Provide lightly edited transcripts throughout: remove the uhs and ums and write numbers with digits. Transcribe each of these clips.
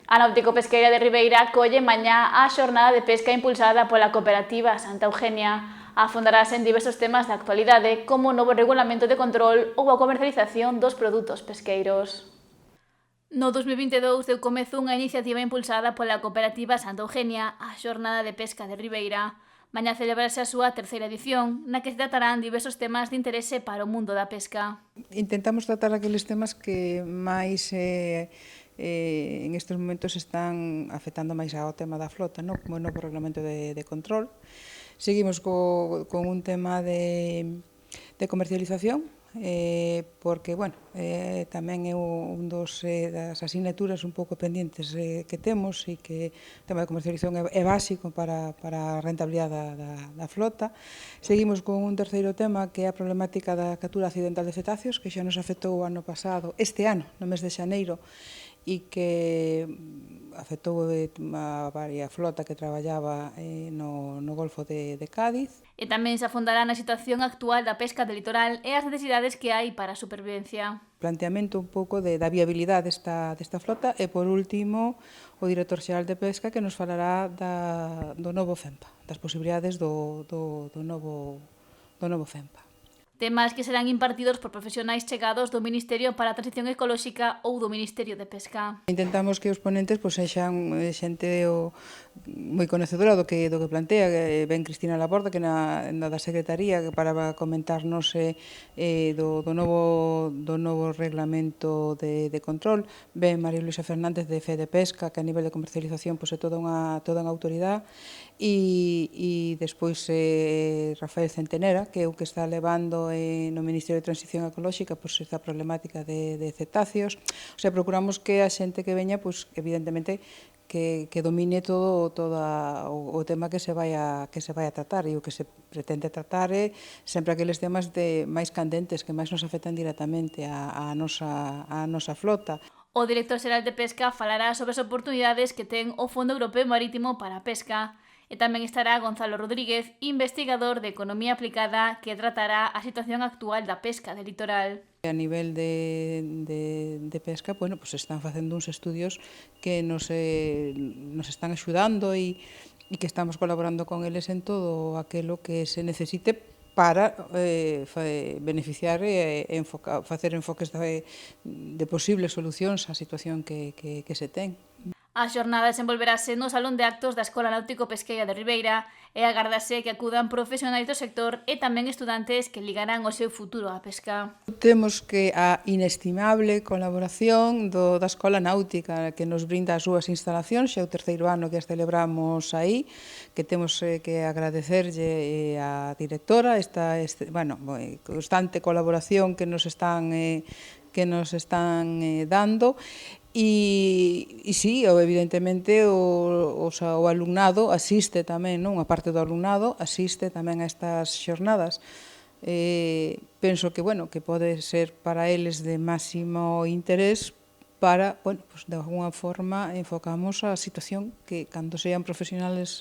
A Náutico Pesqueira de Ribeira colle mañá a xornada de pesca impulsada pola cooperativa Santa Eugenia. Afondarase en diversos temas da actualidade, como o novo regulamento de control ou a comercialización dos produtos pesqueiros. No 2022 deu comezo unha iniciativa impulsada pola cooperativa Santa Eugenia, a xornada de pesca de Ribeira. Mañá celebrarse a súa terceira edición, na que se tratarán diversos temas de interese para o mundo da pesca. Intentamos tratar aqueles temas que máis en estes momentos están afectando máis ao tema da flota, no? Como o novo reglamento de control. Seguimos con un tema de comercialización, porque, bueno, tamén é un das asignaturas un pouco pendientes que temos e que o tema de comercialización é básico para a rentabilidade da flota. Seguimos con un terceiro tema que é a problemática da captura accidental de cetáceos, que xa nos afectou o ano pasado, este ano, no mes de xaneiro, e que afectou a varia flota que traballaba no Golfo de Cádiz. E tamén se afondará na situación actual da pesca de litoral e as necesidades que hai para a supervivencia. Planteamento un pouco da viabilidade desta flota e, por último, o director xeral de pesca que nos falará do novo FEMPA, das posibilidades do novo FEMPA. Temas que serán impartidos por profesionais chegados do Ministerio para a Transición Ecolóxica ou do Ministerio de Pesca. Intentamos que os ponentes sexan xente moi conhecedora do que plantea, ben Cristina Laborda, que na da Secretaría, para comentarnos do novo reglamento de control, ben María Luisa Fernández de Fede Pesca, que a nivel de comercialización é toda unha autoridade, e despois Rafael Centenera, que é o que está levando no Ministerio de Transición Ecolóxica esta problemática de cetáceos. O sea, procuramos que a xente que veña, evidentemente, que domine todo o tema que se vai a tratar, e o que se pretende tratar é sempre aqueles temas máis candentes que máis nos afectan directamente a nosa flota. O director xeral de Pesca falará sobre as oportunidades que ten o Fondo Europeo Marítimo para a Pesca. E tamén estará Gonzalo Rodríguez, investigador de Economía Aplicada, que tratará a situación actual da pesca de litoral. A nivel de pesca, bueno, están facendo uns estudios que nos están axudando e que estamos colaborando con eles en todo aquilo que se necesite para beneficiar e facer enfoques de posibles solucións á situación que se ten. A xornada desenvolverase no Salón de Actos da Escola Náutico Pesqueira de Ribeira e agardase que acudan profesionais do sector e tamén estudantes que ligarán o seu futuro á pesca. Temos que a inestimable colaboración da Escola Náutica, que nos brinda as súas instalacións, xa o terceiro ano que as celebramos aí, que temos que agradecerlle á directora esta constante colaboración que nos están dando. E sí, evidentemente o alumnado asiste tamén, unha parte do alumnado asiste tamén a estas xornadas. Penso que pode ser para eles de máximo interés para, de alguna forma, enfocamos a situación que, cando sean profesionales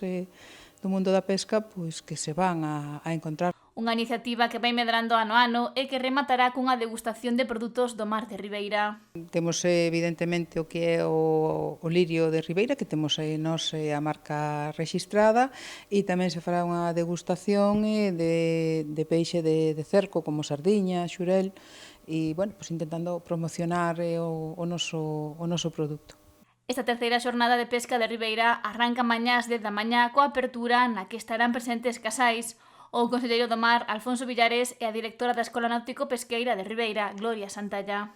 do mundo da pesca, que se van a encontrar. Unha iniciativa que vai medrando ano a ano e que rematará cunha degustación de produtos do mar de Ribeira. Temos evidentemente o que é o lirio de Ribeira, que temos nós a marca rexistrada, e tamén se fará unha degustación de peixe de cerco, como sardiña, xurel, e, intentando promocionar o noso produto. Esta terceira xornada de pesca de Ribeira arranca mañá ás 10 da mañá coa apertura na que estarán presentes casais, o conselleiro do Mar, Alfonso Villares, e a directora da Escola Náutico Pesqueira de Ribeira, Gloria Santalla.